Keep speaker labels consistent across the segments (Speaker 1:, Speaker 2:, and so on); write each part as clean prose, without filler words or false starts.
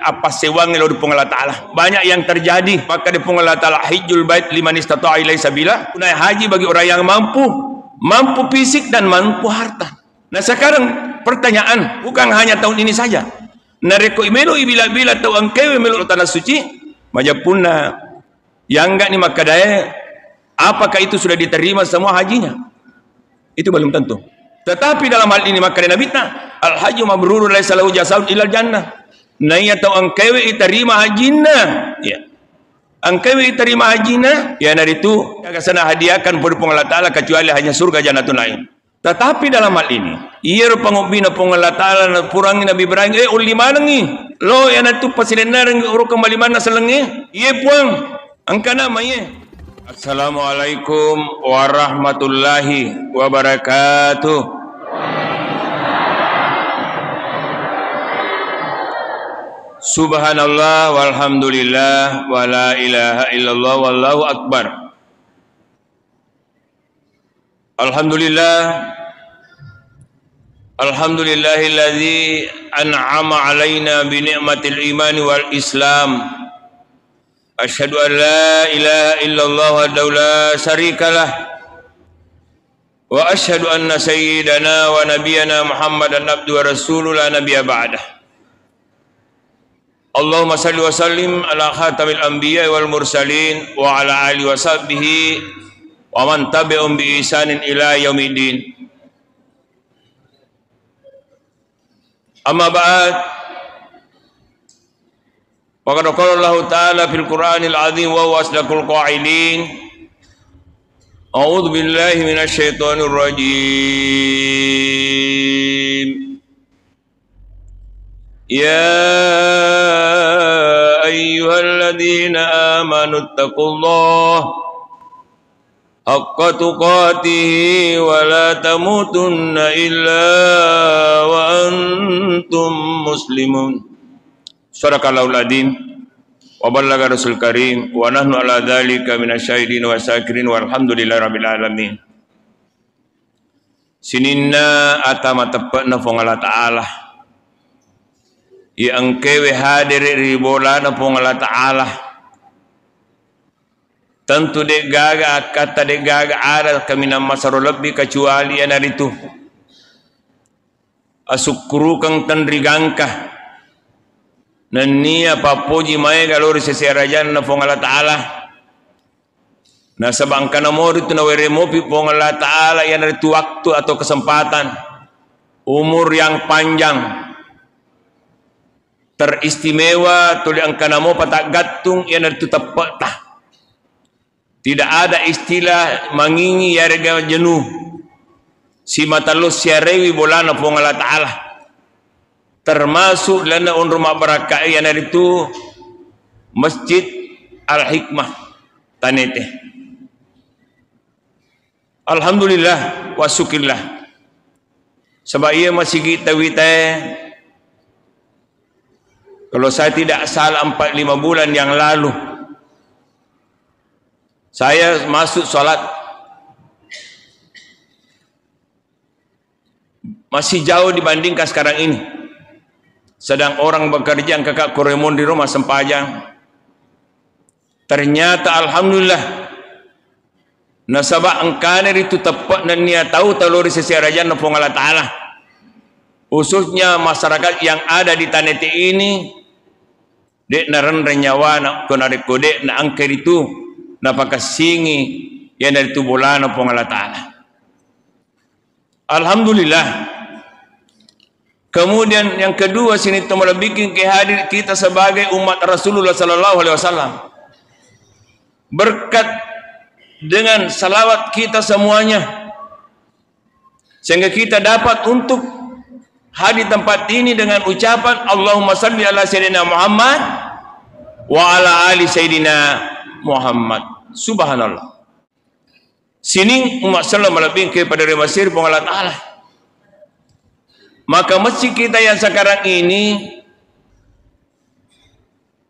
Speaker 1: apa sewang lo di Allah Ta'ala. Banyak yang terjadi. Maka di Allah Ta'ala hijjul bait liman istata'a ilaihi sabila. Tunai haji bagi orang yang mampu. Mampu fisik dan mampu harta. Nah sekarang pertanyaan. Bukan hanya tahun ini saja. Nareko imelo bila-bila tahu angkewe melo tanah suci. Majapuna. Yang enggak ni maka daya. Apakah itu sudah diterima semua hajinya? Itu belum tentu. Tetapi dalam hal ini maka nabita al-hajju mabrurun laisa lahu jazaa'un illa jannah. Nah ia tahu angkewe iterima hajina. Ya. Angkewe iterima hajina, ya dari itu akan sana hadiahkan pada Allah Ta'ala kecuali hanya surga jannatul naim. Tetapi dalam hal ini, ia pangobina Allah Ta'ala purangi Nabi Ibrahim, uli mana ni? Lo yang itu pasilenar uru kembali mana selengi? Ia puang angkana maya. Assalamualaikum warahmatullahi wabarakatuh. Subhanallah walhamdulillah wa la ilaha illallah wallahu akbar. Alhamdulillahilladzi an'ama alaina bi ni'matil iman wal islam. Asyhadu an la ilaha illallah wahdahu la syarikalah. Wa asyhadu anna sayyidana wa nabiyyana Muhammadan abduhu wa rasuluhu la nabiyya ba'dah. Allahumma salli wa sallim ala khatamil anbiya wal mursalin wa ala alihi wa sahbihi wa man tabi'um bi ihsanin ila yaumiddin. Amma ba'd. Faqad qala Allah Ta'ala fil Qur'anil 'azim wa huwa asdaqul qa'ilin. A'udzu billahi minasy syaithanir rajim. يا أيها الذين آمنوا اتقوا الله حق تقاته ولا تموتن إلا وأنتم مسلمون. Sadaqallahul adzim wa ballagha rasul karim wa nahnu ala dzalika minasyahidin wa syakirin walhamdulillahirabbil alamin. Sininna atama tepatna fong Allah Ta'ala. Yang kewe hadir ribolana pong Allah Ta'ala. Tentu dek gaga kata dek gaga ada kami nama masaro lebih kecuali yang dari itu. Asukru kang tandri gangka. Nania papoji mae galori seserajan na pong Allah Ta'ala. Na sabangkan amor itu na weremopi pong Allah Ta'ala yang dari itu waktu atau kesempatan. Umur yang panjang. Teristimewa tuli angkana mo patak gatung yang itu tepat tah. Tidak ada istilah mangingi yarga jenuh. Si matalus siarewi bolana pong Allah Ta'ala. Termasuk lana on rumah barakah yang itu Masjid Al-Hikmah tanete. Alhamdulillah wa syukurillah. Sebab ia masih kita wita. Kalau saya tidak salah 4-5 bulan yang lalu saya masuk sholat masih jauh dibandingkan sekarang ini. Sedang orang bekerja yang kakak koremon di rumah sempajang. Ternyata alhamdulillah nasabah angkaner itu tepat dan niat tahu taluri seserajan nafong Allah Ta'ala. Khususnya masyarakat yang ada di tanete ini. Dek naran renyawa na konare kode na angker itu na pakasingi yang dari tu bolana pong Allah Ta'ala. Alhamdulillah. Kemudian yang kedua sini tomola bikin kehadir kita sebagai umat Rasulullah sallallahu alaihi wasallam. Berkat dengan salawat kita semuanya sehingga kita dapat untuk hadir tempat ini dengan ucapan Allahumma salli ala sayyidina Muhammad wa ala ali sayyidina Muhammad. Subhanallah. Sini umat salam lebih kepada remasir pong Allah Ta'ala. Maka masjid kita yang sekarang ini,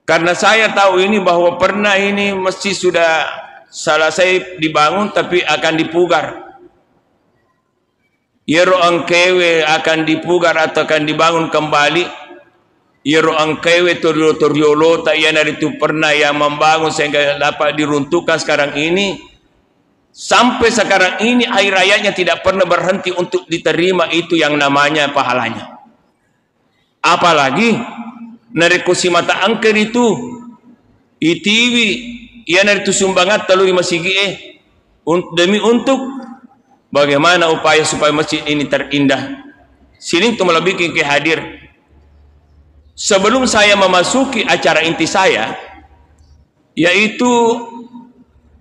Speaker 1: karena saya tahu ini bahwa pernah ini masjid sudah selesai dibangun tapi akan dipugar. Yero angkewe akan dipugar atau akan dibangun kembali Iro angkewe torio tak yana itu pernah yang membangun sehingga dapat diruntuhkan sekarang ini. Sampai sekarang ini air rayanya tidak pernah berhenti untuk diterima itu yang namanya pahalanya. Apalagi nareko si mata angker itu ITV yana itu sumbangat taluri masjid demi untuk bagaimana upaya supaya masjid ini terindah. Sini itu malah bikin kehadir. Sebelum saya memasuki acara inti saya, yaitu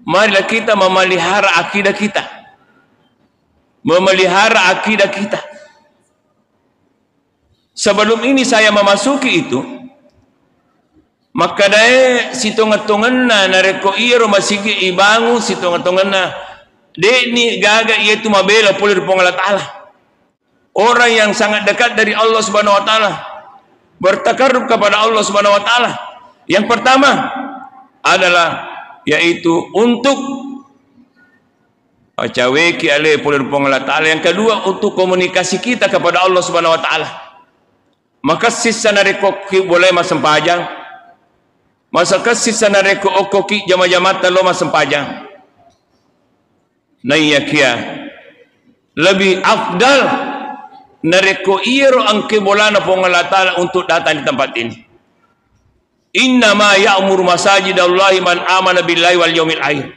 Speaker 1: marilah kita memelihara akidah kita. Memelihara akidah kita. Sebelum ini saya memasuki itu, maka dae sitonga-tonganna nareko iro masigi ibangu sitonga-tonganna deni gaga yaitu mabela pulir Allah Ta'ala. Orang yang sangat dekat dari Allah Subhanahu wa taala, bertakarrub kepada Allah Subhanahu wa taala. Yang pertama adalah yaitu untuk caweki ale pulir Allah Ta'ala. Yang kedua untuk komunikasi kita kepada Allah Subhanahu wa taala. Maka sisa nareko boleh masempajang. Masa sisa nareko okoki jama-jama talo masempajang. Nah iya kia lebih afdal nareko iro ang kibolana po Allah Ta'ala untuk datang di tempat ini. Innama ya'mur masajidallahi man amana billahi wal yawmil akhir.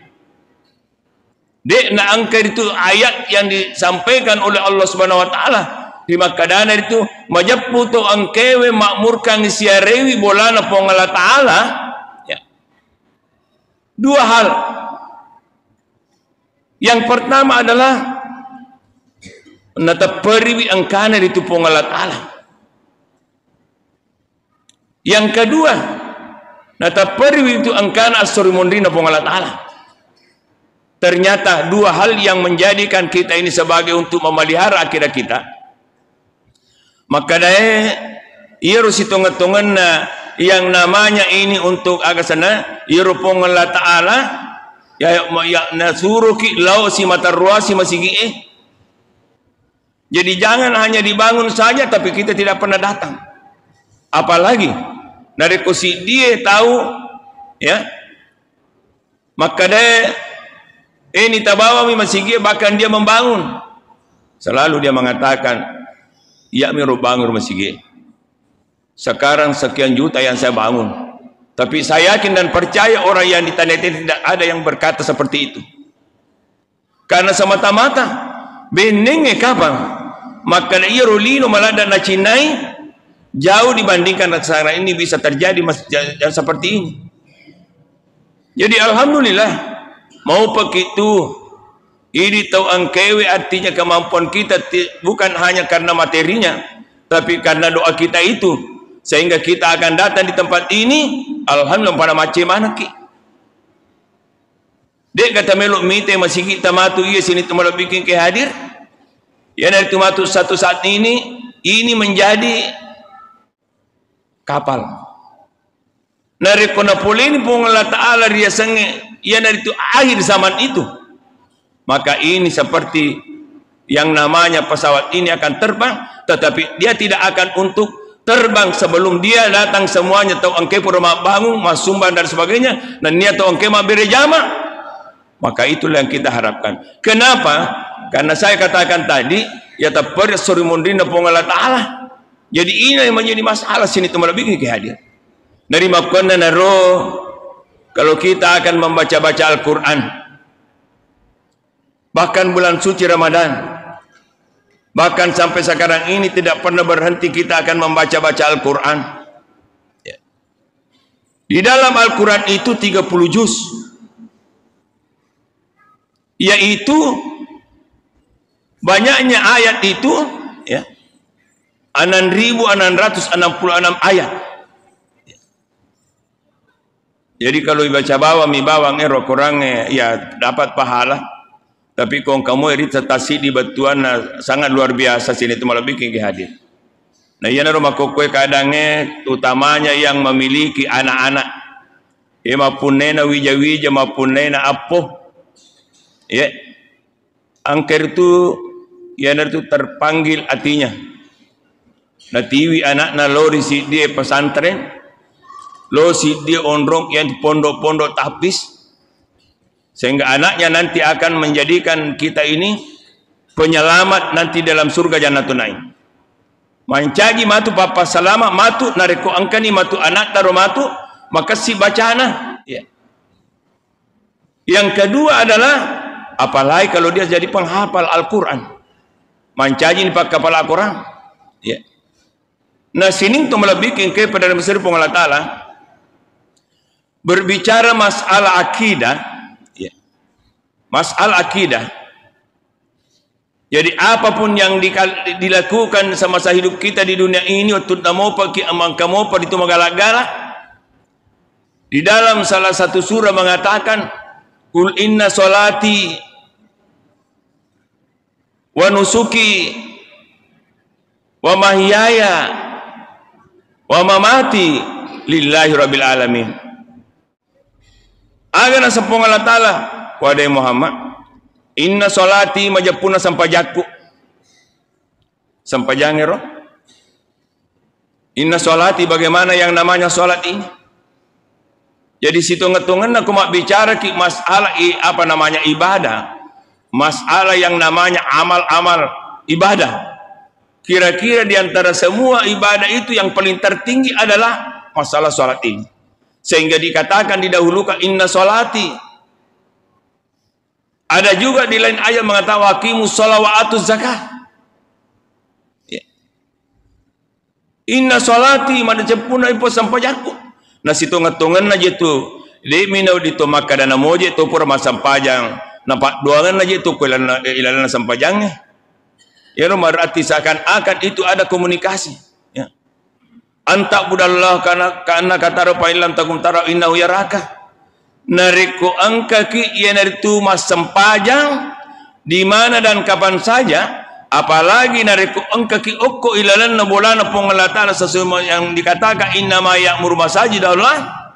Speaker 1: Dek na angker itu ayat yang disampaikan oleh Allah Subhanahu wa taala di makadana itu majaputo ang kewe makmurkan siarewi bolana po Allah Ta'ala ya. Dua hal. Yang pertama adalah natapariwi ang kana dito po Allah Ta'ala. Yang kedua, natapariwi itu ang kana as-surimundina po Allah Ta'ala. Ternyata dua hal yang menjadikan kita ini sebagai untuk memelihara akidah kita. Maka dae iro sitongan-tongan na yang namanya ini untuk agasana iro po Allah Ta'ala ya nasuruki lau si matarruasi masigi Jadi jangan hanya dibangun saja tapi kita tidak pernah datang. Apalagi nareko si dia tahu ya. Maka dia ini tabawa mi masigi bahkan dia membangun. Selalu dia mengatakan, "Ya mi bangun masigi. Sekarang sekian juta yang saya bangun." Tapi saya yakin dan percaya orang yang di tanah ini tidak ada yang berkata seperti itu. Karena semata-mata benenge kapan maka ia rolino malada na cinai jauh dibandingkan sekarang ini bisa terjadi yang seperti ini. Jadi alhamdulillah mau begitu ini tahu angkewe artinya kemampuan kita bukan hanya karena materinya tapi karena doa kita itu sehingga kita akan datang di tempat ini alhamdulillah pada macam mana ki dek kata meluk mite masih kita matu iya sini tu malah bikin ke hadir. Ya dari tumatu satu saat ini menjadi kapal. Nari konapulini pun Allah Ta'ala riasannya ya dari itu akhir zaman itu. Maka ini seperti yang namanya pesawat ini akan terbang, tetapi dia tidak akan untuk terbang sebelum dia datang semuanya tahu angke pura bangun, masumban dan sebagainya, dan dia tahu angke berjama. Maka itulah yang kita harapkan. Kenapa? Karena saya katakan tadi, ya tapar surimundina po Allah Ta'ala. Jadi ini yang menjadi masalah sini tu malah bikin kehadir. Dari makna naro kalau kita akan membaca-baca Al-Quran, bahkan bulan suci Ramadan, bahkan sampai sekarang ini tidak pernah berhenti kita akan membaca-baca Al-Quran. Ya. Di dalam Al-Quran itu 30 juz, yaitu banyaknya ayat itu ya 6.666 ayat. Jadi kalau dibaca bawah mi bawang kurangnya ya dapat pahala. Tapi kalau kamu eri tetasi di batuan sangat luar biasa sini itu malah bikin hadir. Nah iya rumah kokwe kadangnya utamanya yang memiliki anak-anak. Ya maupun nena wija-wija maupun nena apo. Ya. Angker itu ya itu terpanggil hatinya. natiwi anak na lori si dia pesantren, lo si dia onrong yang pondok-pondok tapis, sehingga anaknya nanti akan menjadikan kita ini penyelamat nanti dalam surga Jannatul Naim. Mancaji matu papa salama matu nareko angkani matu anak taro matu maka si bacana. Ya. Yang kedua adalah apalagi kalau dia jadi penghafal Al-Quran, mancaji ni pak kepala Al-Quran. Ya. Nah sini tu melebihin kepada Mesir Allah Ta'ala berbicara masalah akidah. Ya. Masalah akidah. Jadi apapun yang dilakukan semasa hidup kita di dunia ini, waktu namo pagi amang kamu pada itu magalagala. Di dalam salah satu surah mengatakan, "Qul inna solati wa nusuki wa mahyaya wa mamati lillahi rabbil alamin." Agana sepong Allah Ta'ala pada Muhammad, inna solati majapuna sampajaku sampajangero. Inna solati bagaimana yang namanya solat ini. Jadi situ ngetungan aku mak bicara ki masalah apa namanya ibadah, masalah yang namanya amal-amal ibadah. Kira-kira diantara semua ibadah itu yang paling tertinggi adalah masalah solat ini, sehingga dikatakan didahulukan inna solati. Ada juga di lain ayat mengatakan waqimus shalah wa atuz zakah. Ya. Inna sholati mana jepuna ipo sampajaku. Nah situ ngatungan aja tu. Di minau dito maka dana moje tu pura masampajang. Nampak duangan aja tu ilana sampajangnya. Ya berarti seakan-akan itu ada komunikasi. Ya. Anta budallah karena kata rupa ilam takum tara innahu yaraka. Nariku angka ki ia naritu mas sempajang di mana dan kapan saja, apalagi nariku angka ki okko ilalan na bolana pengelatala sesuatu yang dikatakan inna ma ya'muru masajid Allah,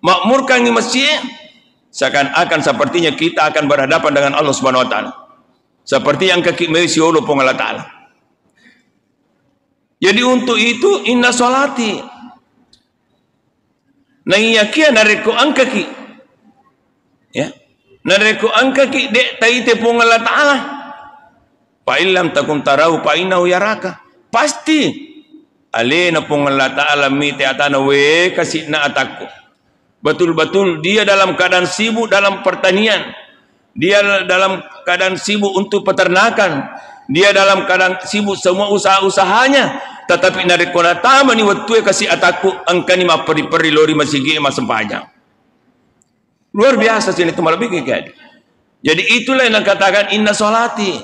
Speaker 1: makmurkan di masjid, seakan-akan sepertinya kita akan berhadapan dengan Allah Subhanahu wa taala, seperti yang kaki mesi Allah pengelatala. Jadi untuk itu inna solati na iyakia nariku angka ki, ya, nariku angka ki dek taite pun Allah Ta'ala. Fa illam takum tarahu fa innahu yaraka. Pasti alena pun Allah Ta'ala mite atana we kasihna ataku. Betul-betul dia dalam keadaan sibuk dalam pertanian, dia dalam keadaan sibuk untuk peternakan, dia dalam keadaan sibuk semua usaha-usahanya, tetapi nariku natama ni waktu kasih ataku angkani ma peri-peri lori masigi mas sempajang. Luar biasa sini itu malah bikin kayak. Jadi itulah yang katakan inna solati.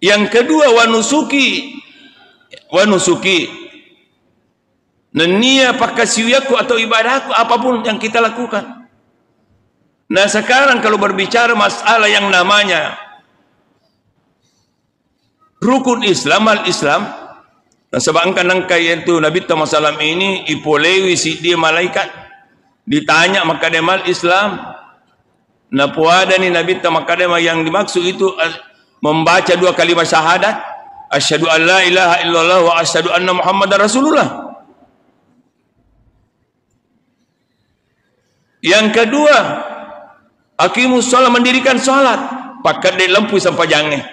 Speaker 1: Yang kedua wanusuki, nenia pakasiuyaku atau ibadahku apapun yang kita lakukan. Nah sekarang kalau berbicara masalah yang namanya rukun Islam al-Islam, nah sebab angka itu Nabi Muhammad SAW ini ipolewi si dia malaikat. Ditanya maka demal Islam, nah puada ni Nabi Tamakadema yang dimaksud itu membaca dua kalimat syahadat, asyhadu an la ilaha illallah wa asyhadu anna Muhammadar Rasulullah. Yang kedua, aqimus shalah mendirikan salat, pakai di lampu sampajangnya.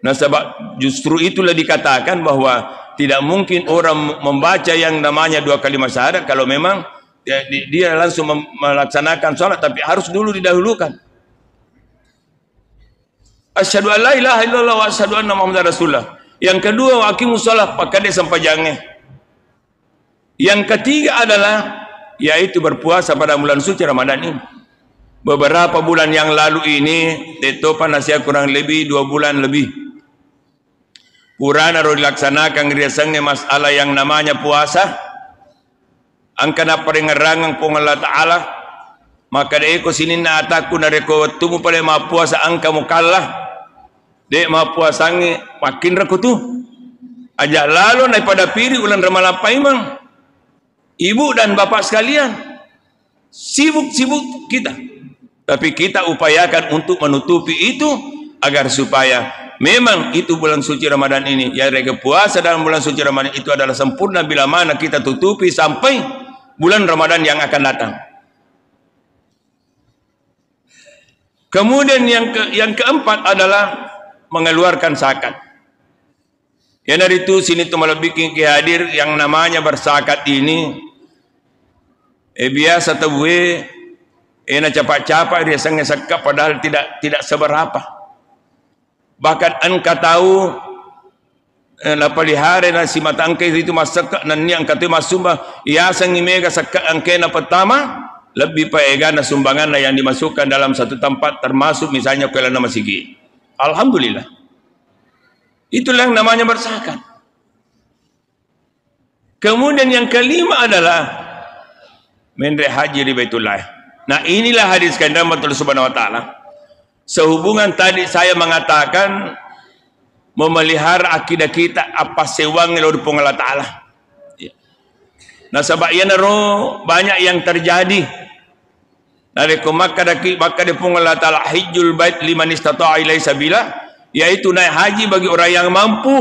Speaker 1: Nah sebab justru itulah dikatakan bahwa tidak mungkin orang membaca yang namanya dua kalimat syahadat kalau memang dia langsung melaksanakan sholat, tapi harus dulu didahulukan asyhadu an la ilaha illallah wa asyhadu anna Muhammadar Rasulullah. Yang kedua wa aqimus shalah pakai dia sampajangnya. Yang ketiga adalah yaitu berpuasa pada bulan suci Ramadan ini. Beberapa bulan yang lalu ini detopan nasihat kurang lebih 2 bulan lebih Purana ro dilaksanakan riasangnya masalah yang namanya puasa. Angkana paringerangang pong Allah Ta'ala. Maka deko sini na ataku na reko tumu pada ma puasa angka mukalla. Dek ma puasangi makin reko tu. Ajak lalu daripada piri ulan Ramalapa imang. Ibu dan bapak sekalian. Sibuk-sibuk kita. Tapi kita upayakan untuk menutupi itu agar supaya memang itu bulan suci Ramadan ini, ya mereka puasa dalam bulan suci Ramadan itu adalah sempurna bila mana kita tutupi sampai bulan Ramadan yang akan datang. Kemudian yang keempat adalah mengeluarkan zakat. Yang dari itu sini tu malah bikin hadir yang namanya berzakat ini. Biasa tahu nak capak-capak dia sangat zakat padahal tidak seberapa. Bahkan angka tahu napalihara na si mata angka itu masakak nan ni angka tu masumba ia sangi mega zakat angka na pertama lebih paega na sumbangan na yang dimasukkan dalam satu tempat termasuk misalnya kelana masigi. Alhamdulillah. Itulah yang namanya berzakat. Kemudian yang kelima adalah menre haji di Baitullah. Nah, inilah hadis kandang Allah Subhanahu wa taala. Sehubungan tadi saya mengatakan memelihara akidah kita apa sewang lo dipung Allah taala. Ya. Nah, sebab ia naro banyak yang terjadi. Dari maka dipung Allah taala hajjul bait liman istata'a ilaihi sabila, yaitu naik haji bagi orang yang mampu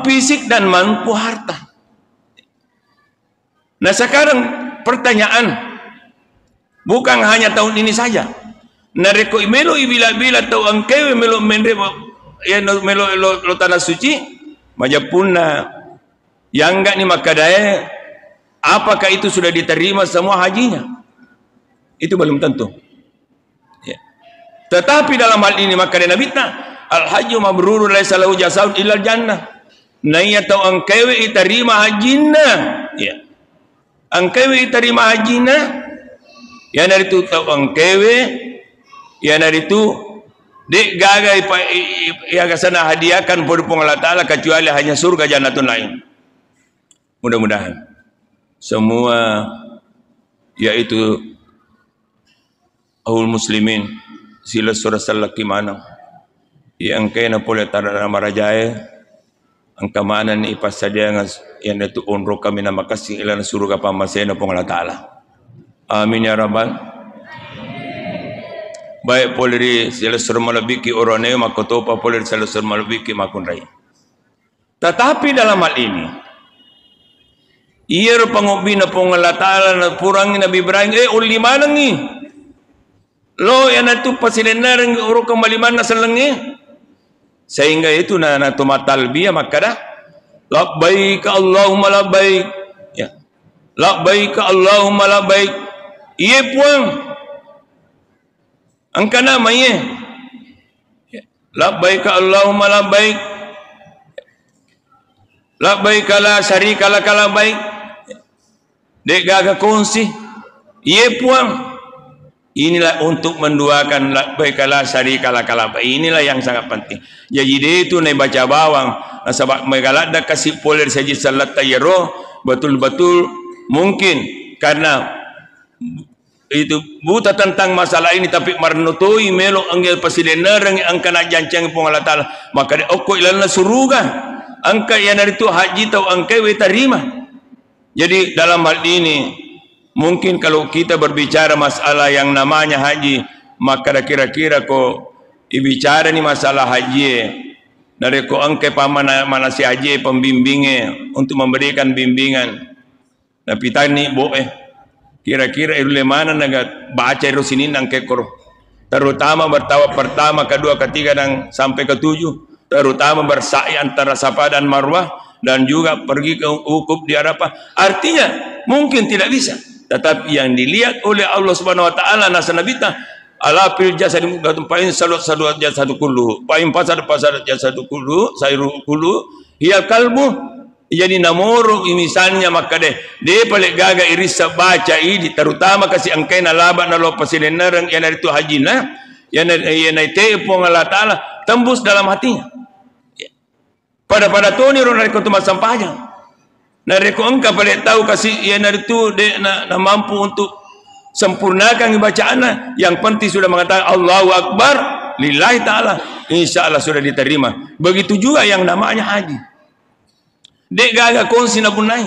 Speaker 1: fisik dan mampu harta. Nah, sekarang pertanyaan, bukan hanya tahun ini saja. Nareko imelo bila tahu angkewe melo mendre ya melo lo tanah suci majapuna yang enggak ni makadaya, apakah itu sudah diterima semua hajinya? Itu belum tentu. Ya. Tetapi dalam hal ini maka Nabi al hajju mabrurun laisa lahu jazaa'un illa jannah. Naya tahu angkewe diterima hajinya. Ya. Angkewe diterima hajinya. Yang dari itu tahu angkewe, yang dari itu dek gagai ya kesana hadiahkan pada Allah Taala kecuali hanya surga jannatun lain. Mudah-mudahan semua yaitu ahul muslimin sila surah salaki mana yang kena boleh tada nama rajae angka mana ni ipas saja yang itu unro kami nama kasih ilan surga pamasena pun Allah Taala. Amin ya rabbal. Baik polri selesai malabiki orane makotopa polri selesai malabiki makunrai. Tetapi dalam hal ini ia pangobina pong Allah Taala na purangi Nabi Ibrahim uli mana ni lo yang itu pasilenar uru kembali mana selengi sehingga itu na tumatal biya makada labbaik Allahumma labbaik ya labbaik Allahumma labbaik iya puang angka nama iya labbaik Allahumma labbaik labbaik la syarika lak labbaik dek gaga kongsi iya puang. Inilah untuk menduakan labbaik la syarika lak labbaik. Inilah yang sangat penting. Jadi dia itu naik baca bawang sebab megalada kasih poler saja salat tayro betul-betul mungkin karena itu buta tentang masalah ini tapi marnotoi melo anggel pasilenar ang kana jancang pung Allah Taala maka de okko ilana suruga angka yang dari itu haji tau angka we terima. Jadi dalam hal ini mungkin kalau kita berbicara masalah yang namanya haji maka kira-kira ko ibicara ni masalah haji dari ko angka pamana mana si haji pembimbingnya untuk memberikan bimbingan tapi tani kira-kira ilmu mana naga baca itu sini nang kekor terutama bertawaf pertama kedua ketiga dan sampai ketujuh terutama bersa'i antara Safa dan Marwah dan juga pergi ke wukuf di Arafah artinya mungkin tidak bisa tetapi yang dilihat oleh Allah Subhanahu wa taala nasanabita ala fil jasad pain salat jasad kullu pain pasar jasad kullu sayru kullu hiya kalbu jadi namoro misalnya maka de paling gaga iris baca ini terutama kasih angkena laba na lo pasilenar yang dari itu hajina yang itu pun Allah taala tembus dalam hatinya pada toni ron dari kutuma sampahnya dari ko engkau paling tahu kasih yang dari itu de na mampu untuk sempurnakan bacaannya yang penting sudah mengatakan Allahu Akbar lillahi ta'ala insyaallah sudah diterima. Begitu juga yang namanya haji dek gaga kongsi na punai.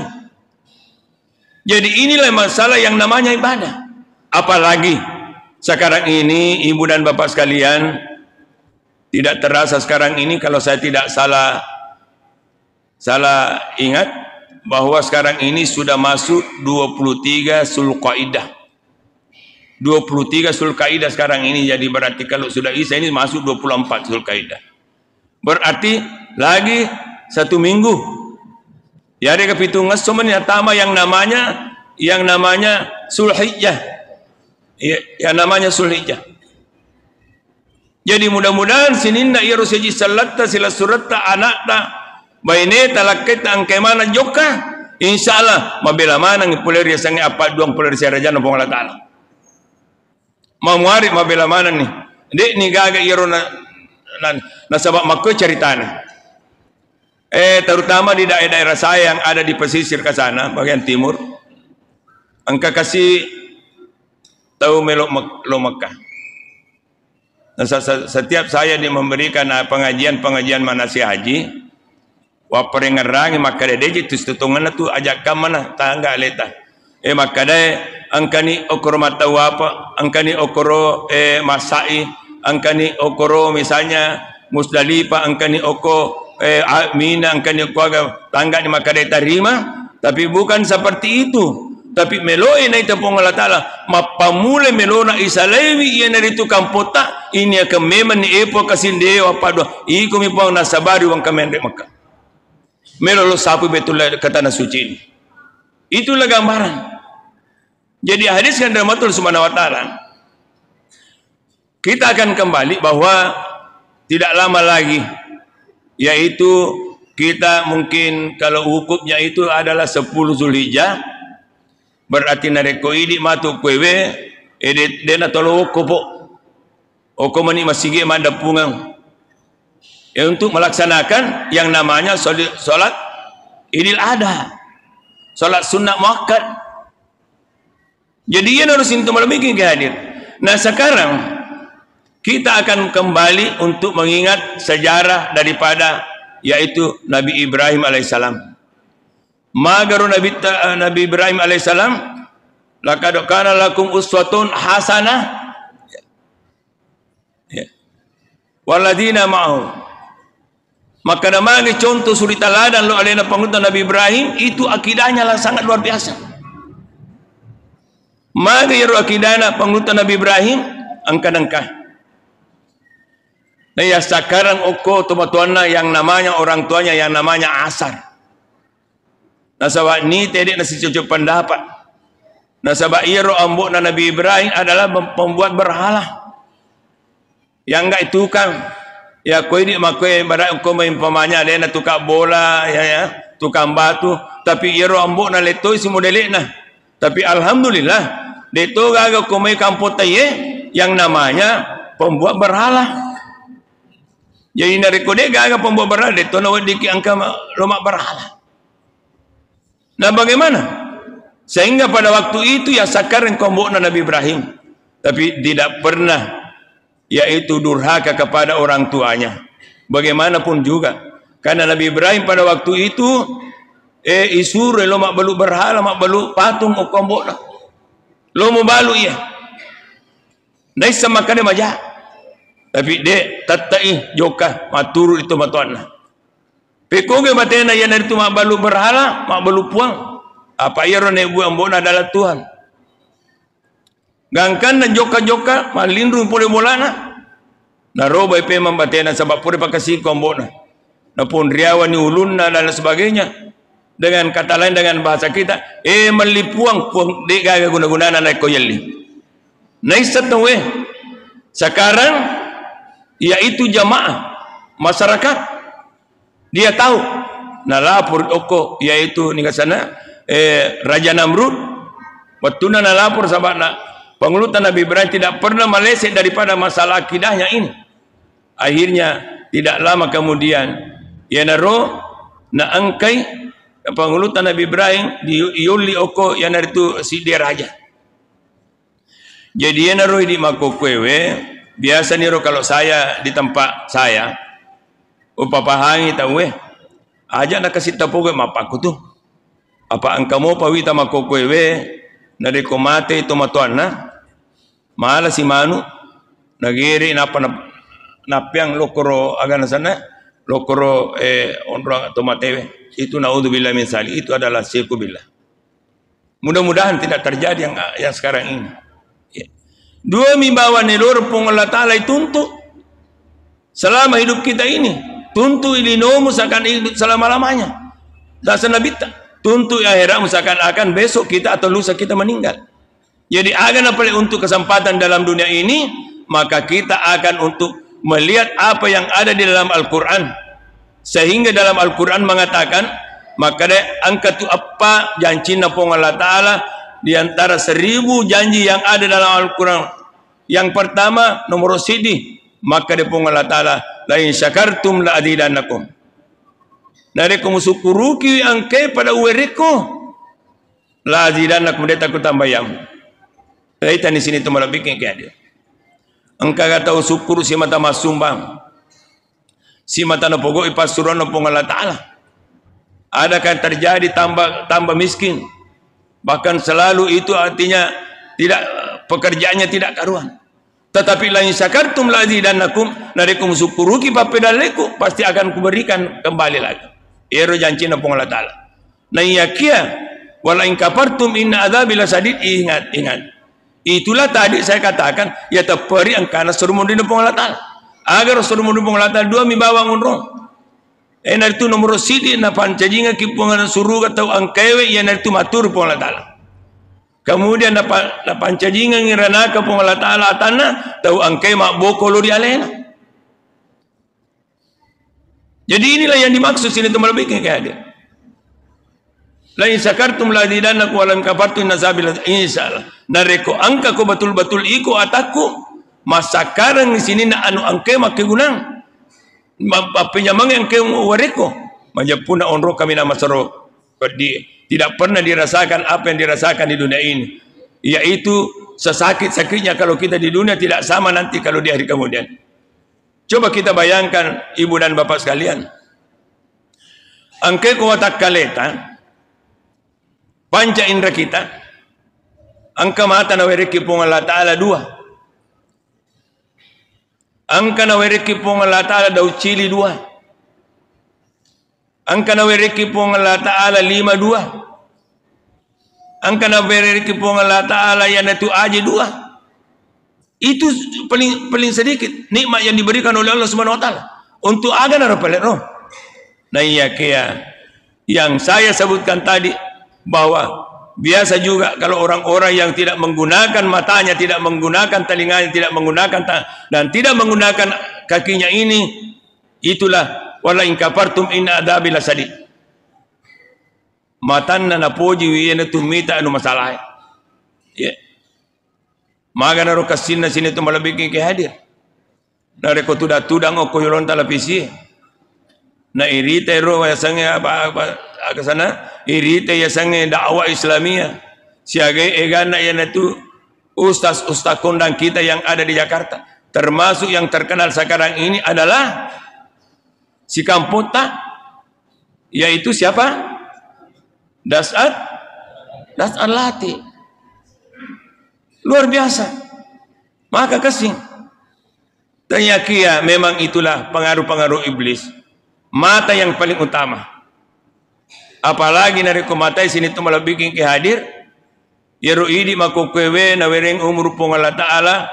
Speaker 1: Jadi inilah masalah yang namanya ibadah. Apalagi sekarang ini ibu dan bapak sekalian Tidak terasa sekarang ini kalau saya tidak salah ingat bahwa sekarang ini sudah masuk 23 Zulqaidah. 23 Zulqaidah sekarang ini, jadi berarti kalau sudah Isa ini masuk 24 Zulqaidah. Berarti lagi 1 minggu. Ya ada kepitungan semuanya tama yang namanya Zulhijjah. Yang namanya Zulhijjah. Jadi mudah-mudahan sininda ia rusaji salatta sila suratta anakta baine talakita ang kemana joka insyaallah mabela manang puler sangi apa duang puler sirajan pong Allah taala mamuari mabela manang ni dek ni gaga iro na sabab makko ceritana terutama di daerah-daerah saya yang ada di pesisir ke sana bagian timur angka kasih tahu melok lo Mekah. Setiap saya memberikan pengajian manasih haji, wa perengerang maka deje tu setungan tu ajak kamana tangga leta. Maka dai angkani okoro matawa apa, angkani okoro masai, angkani okoro misalnya Musdalifah, angkani oko Mina, angkani oko tangga ni maka dai tarima, tapi bukan seperti itu. Tapi meloi na ita pong Allah Ta'ala mapamule melona isalewi iya narito kampota ini akan memang ni epo kasindeo apa doa iko mi pong nasabari wang kamende maka melolo sapu betul kata nasuci ini itulah gambaran. Jadi hadis yang Rahmatul Subhanahu wa Ta'ala kita akan kembali bahwa tidak lama lagi, yaitu kita mungkin kalau hukumnya itu adalah 10 Zulhijjah. Berarti nareko idi matu kwewe edit dena tolo kopo oko mani masige manda pungang untuk melaksanakan yang namanya salat Idul Adha, salat sunnah muakkad. Jadi ia harus itu malam ini hadir. Nah sekarang kita akan kembali untuk mengingat sejarah daripada yaitu Nabi Ibrahim alaihissalam. Magaru Nabi Ibrahim alaihissalam laqad kana lakum uswatun hasanah waladina ma'ahu. Maka namanya contoh suri teladan lo alena pengutusan Nabi Ibrahim itu akidahnya lah sangat luar biasa. Maka ya akidahnya pengutusan Nabi Ibrahim angka-angka. Nah ya sekarang oko tuan-tuanna yang namanya orang tuanya yang namanya Asar. Nasabak ni tidak nasi cucuk pendapat. Nasabak iro ambuk na Nabi Ibrahim adalah pembuat berhala. Yang enggak itu kan, ya kau ini makoi barat kau main dia na tukar bola, ya, tukang batu. Tapi iro ambuk na leto isi modelik na. Tapi alhamdulillah, leto gagal kau main kampung taye yang namanya pembuat berhala. Jadi dari kau dia gagal pembuat berhala, leto na wadiki angka rumah berhala. Nah bagaimana? Sehingga pada waktu itu ya sekarang kombokna Nabi Ibrahim, tapi tidak pernah yaitu durhaka kepada orang tuanya. Bagaimanapun juga, karena Nabi Ibrahim pada waktu itu isure lo mak balu berhala, mak balu patung o kombokna. Lo mau balu iya. Nai sama kade maja. Tapi de tatai joka maturu itu matuanna. Pekoge matena yang itu mak balu berhala, mak balu puang. Apa ia rone buang bona adalah Tuhan. Gangkan dan joka-joka malindung pole molana. Naroba ipe membatena sebab pore pakasi kombona. Napun riawan ni ulunna dan sebagainya. Dengan kata lain dengan bahasa kita, melipuang puang de gaga guna-guna naik koyeli. Naisat we. Sekarang yaitu jamaah masyarakat dia tahu nalapur oko yaitu ni sana Raja Namrud betuna nalapur sabana pengulutan Nabi Ibrahim tidak pernah meleset daripada masalah akidahnya ini. Akhirnya tidak lama kemudian ya naro na angkai pengulutan Nabi Ibrahim di yuli oko yang itu si dia raja. Jadi ya naro di makokwewe biasa niro kalau saya di tempat saya upapahangi tahu aja nak kasih tahu gue mapaku tuh apa angka mau pawita makokwewe nari komate itu matuan na malah si manu nagiri napa napiang lokoro agana sana lokoro orang atau matewe itu naudzubillah min sali, itu adalah syirku billah. Mudah-mudahan tidak terjadi yang sekarang ini. Ya. Dua mibawa nelor pung Allah Ta'ala tuntuk selama hidup kita ini, tuntuk ilinomu akan hidup selama-lamanya. Dasar Nabi tuntuk akhirat akan besok kita atau lusa kita meninggal. Jadi akan apa untuk kesempatan dalam dunia ini, maka kita akan untuk melihat apa yang ada di dalam Al-Quran. Sehingga dalam Al-Quran mengatakan, maka angkat tu apa janji napong Allah Ta'ala di antara 1000 janji yang ada dalam Al-Quran. Yang pertama nomor sidi, maka dipong Allah Ta'ala, la in syakartum la azidannakum. Narekum syukuruki angke pada uwereko, la azidannakum, dia takut tambah yang. Kaitan di sini tu malah bikin kayak dia. Engkau kata syukur si mata masumbang, si mata napogo ipasuran napong Allah Ta'ala. Adakah terjadi tambah miskin? Bahkan selalu itu artinya tidak, pekerjaannya tidak karuan. Tetapi lain syakartum la azidannakum, narikum syukuruki papedaleku, pasti akan kuberikan kembali lagi. Ero janji napong Allah Ta'ala. Nah yakia wala in kafartum inna adzabi lasadid, ingat. Itulah tadi saya katakan, ya teperi angkana suruh mundi napong Allah Ta'ala. Agar suruh mundi napong Allah Ta'ala dua mi bawang unrong. Enar itu nomor sidi na pancajinga kipungan suruh atau angkewe, ya enar itu matur pong Allah Ta'ala. Kemudian na pancajinga ngirana ka pong Allah Ta'ala atana tau angkewe makboko lori alena. Jadi inilah yang dimaksud sini tu melebihi kayak dia. Lain sakartum la azidannakum wa lam kafartum nazabil insyaallah. Nareko angka ko betul-betul iko ataku masakarang di sini na anu angke make gunang. Penyamang yang ke wareko majapuna onro kami nama sero tidak pernah dirasakan apa yang dirasakan di dunia ini, yaitu sesakit-sakitnya kalau kita di dunia tidak sama nanti kalau di hari kemudian. Coba kita bayangkan ibu dan bapak sekalian, angke ko watak kaleta panca indra kita, angka mata na wereki pong Allah Ta'ala 2, angka na wereki pong Allah Ta'ala daw cili 2, angka na wereki pong Allah Ta'ala 5 2, angka na wereki pong Allah Ta'ala yan itu aja 2. Itu paling sedikit nikmat yang diberikan oleh Allah Subhanahu wa Ta'ala untuk agan arapalet roh. Nah iya kaya yang saya sebutkan tadi, bahwa biasa juga kalau orang-orang yang tidak menggunakan matanya, tidak menggunakan telinganya, tidak menggunakan dan tidak menggunakan kakinya ini, itulah wala in kafartum inna adzabi lasadid. Matanna napoji wiyena tumita anu masalah. Ya. Maga naro kasinna sini tu malabiki ke hadir. Nare ko tudang o ko yolon televisi. Na irite ro yasange apa ke sana irite yasange dakwah Islamia siagai egana yang itu ustaz kondang kita yang ada di Jakarta, termasuk yang terkenal sekarang ini adalah si Kamputa, yaitu siapa? Dasat Lati, luar biasa. Maka kasih ternyata memang itulah pengaruh-pengaruh iblis, mata yang paling utama. Apalagi nari kumatai sini tu malah bikin kehadir ya ru'idi makukwewe na wereng umur pong Allah Ta'ala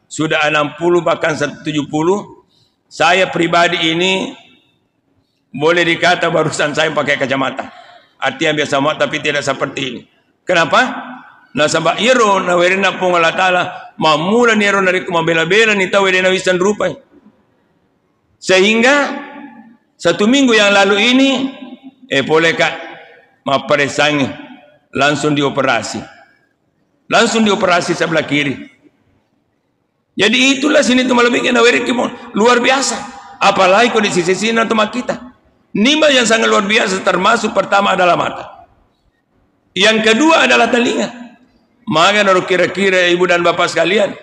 Speaker 1: sudah 60 bahkan 70. Saya pribadi ini boleh dikata barusan saya pakai kacamata, artinya biasa mata tapi tidak seperti ini. Kenapa? Nah sabak iro na wereng na pong Allah Ta'ala mamulan iro nari kumabela-bela ni tahu wereng na wisan rupai, sehingga 1 minggu yang lalu ini boleh kak maperesangi langsung dioperasi sebelah kiri. Jadi itulah sini tu malah bikin luar biasa. Apalagi kondisi sini teman kita nimba yang sangat luar biasa, termasuk pertama adalah mata, yang kedua adalah telinga. Maka naruh kira-kira ibu dan bapak sekalian,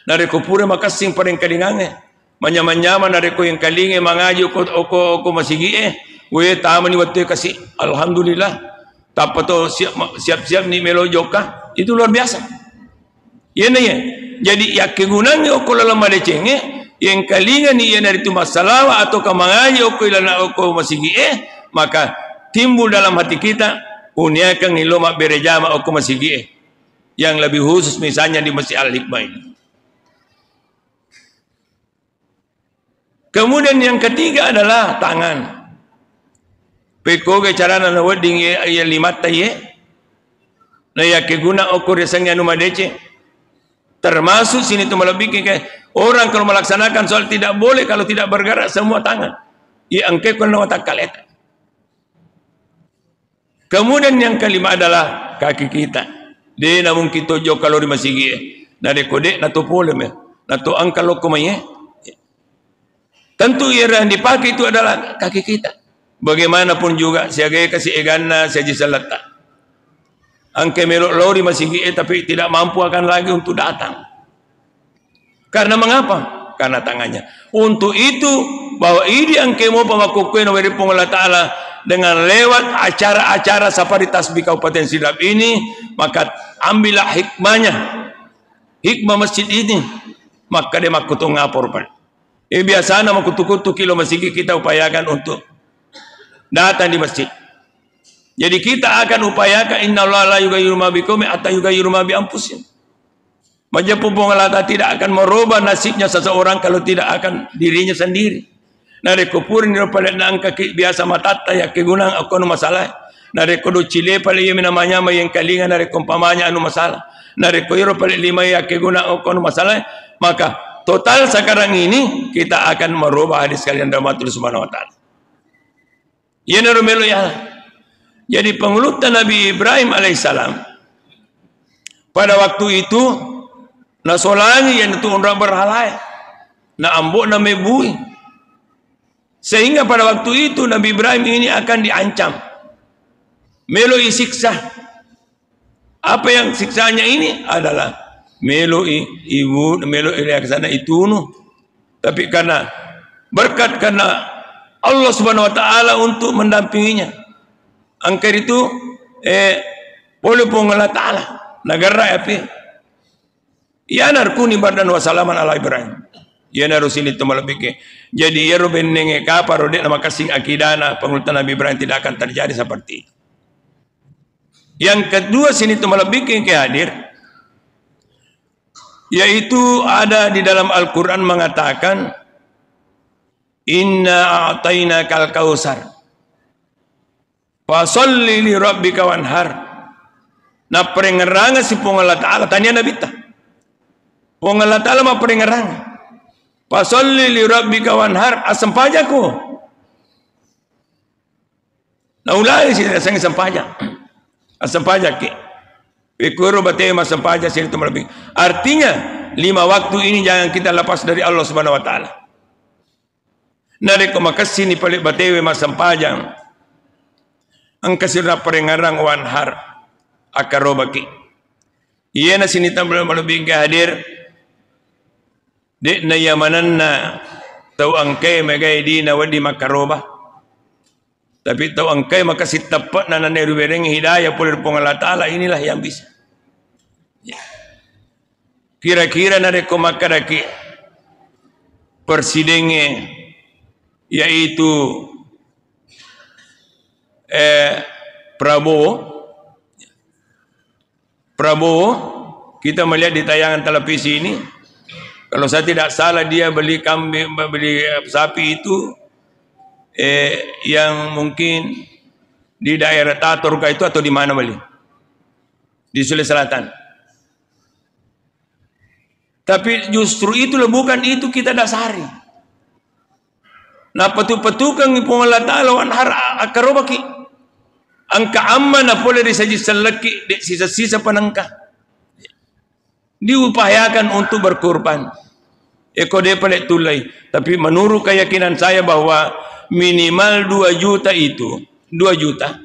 Speaker 1: dari kupure makasing paling kalingangnya manyaman-nyaman dari ko yang kalinge mangaji ko masigie we tama ni waktu kasih alhamdulillah tapato siap-siap ni melojoka, itu luar biasa. Ya nih, jadi ya kegunaan ko lalam madecenge yang kalingan ni yana itu masalah atau kamangaji oko ilana oko masigi maka timbul dalam hati kita uniakan iloma berejama oko masigi yang lebih khusus misalnya di Masjid Al-Hikmah ini. Kemudian yang ketiga adalah tangan. Peko ke cara na wedding ya limat taye na ya ke guna oko resangnya numadece. Termasuk sini tu melebih ke orang kalau melaksanakan soal tidak boleh kalau tidak bergerak semua tangan. Ya angke kun takaleta. Kemudian yang kelima adalah kaki kita. Dia namun kita jo kalau di masjid dari kode na to pole me na to angkalo kumaye. Tentu yang dipakai itu adalah kaki kita. Bagaimanapun juga siagai kasih egana saja salata. Angke melok lori masih tapi tidak mampu akan lagi untuk datang. Karena mengapa? Karena tangannya. Untuk itu bahwa ini angke mau pemakukuin dari Allah Ta'ala dengan lewat acara-acara safari tasbih Kabupaten Sidrap ini, maka ambillah hikmahnya. Hikmah masjid ini. Maka dia makutu ngapor pan. Biasa nama kutu-kutu kilo masjid kita upayakan untuk datang di masjid. Jadi kita akan upayakan innallaha la yughayyiru ma biqaumin hatta yughayyiru ma bi anfusihim. Majapun Allah tidak akan merubah nasibnya seseorang kalau tidak akan dirinya sendiri. Nare kupurin ro pale angka biasa matata ya kegunang aku anu masalah. Nare kodo chile pale yemi namanya yang kalingan nare kompamanya anu masalah. Nare koiro pale lima ya kegunang aku anu masalah. Maka total sekarang ini kita akan merubah hadis kalian rahmatul subhanahu wa ta'ala. Ya narumelo ya. Jadi pengulutan Nabi Ibrahim alaihissalam pada waktu itu nasolani yang itu orang berhalai na ambok na mebui sehingga pada waktu itu Nabi Ibrahim ini akan diancam melo isiksa. Apa yang siksanya ini adalah melo ibu melo ke sana itu tapi karena berkat karena Allah Subhanahu wa taala untuk mendampinginya. Angker itu boleh Allah taala negara api. Ya narkuni bardan wa salaman ala Ibrahim. Ya narusini itu malabike. Jadi ya roben nenge kapar rode nama kasing akidana pengulutan Nabi Ibrahim tidak akan terjadi seperti itu. Yang kedua sini itu malabike yang hadir yaitu ada di dalam Al-Quran mengatakan inna a'tainakal kausar fasalli li rabbika wanhar. Na perengeranga si Allah Ta'ala tanya Nabi ta Allah Ta'ala ma perengeranga fasalli li rabbika wanhar asam pajaku na ulai si sang asam pajak asam pajak ke Pikuru batay masampaja sini itu lebih. Artinya 5 waktu ini jangan kita lepas dari Allah Subhanahu wa taala. Nare ko makasih ni palik batay masampaja. Ang kasirna perengarang wanhar akarobaki. Iya na sini tambah lebih hadir. Dek na yamananna tau angkay magay di na wadi makaroba. Tapi tahu angkai maka si tepat na neru bereng hidayah polir Allah Ta'ala inilah yang bisa. Kira-kira nareko makaraki persidenge yaitu Prabowo kita melihat di tayangan televisi ini kalau saya tidak salah dia beli kambing beli sapi itu yang mungkin di daerah Tatorga itu atau di mana beli? Di Sulawesi Selatan. Tapi justru itu bukan itu kita dasari. Nah petu-petukan Allah Ta'ala wanhar akarobaki. Angka aman na boleh disaji seleki di sisa-sisa penangka. Diupayakan untuk berkorban. Eko dia pelek tulai. Tapi menurut keyakinan saya bahwa minimal 2 juta itu 2 juta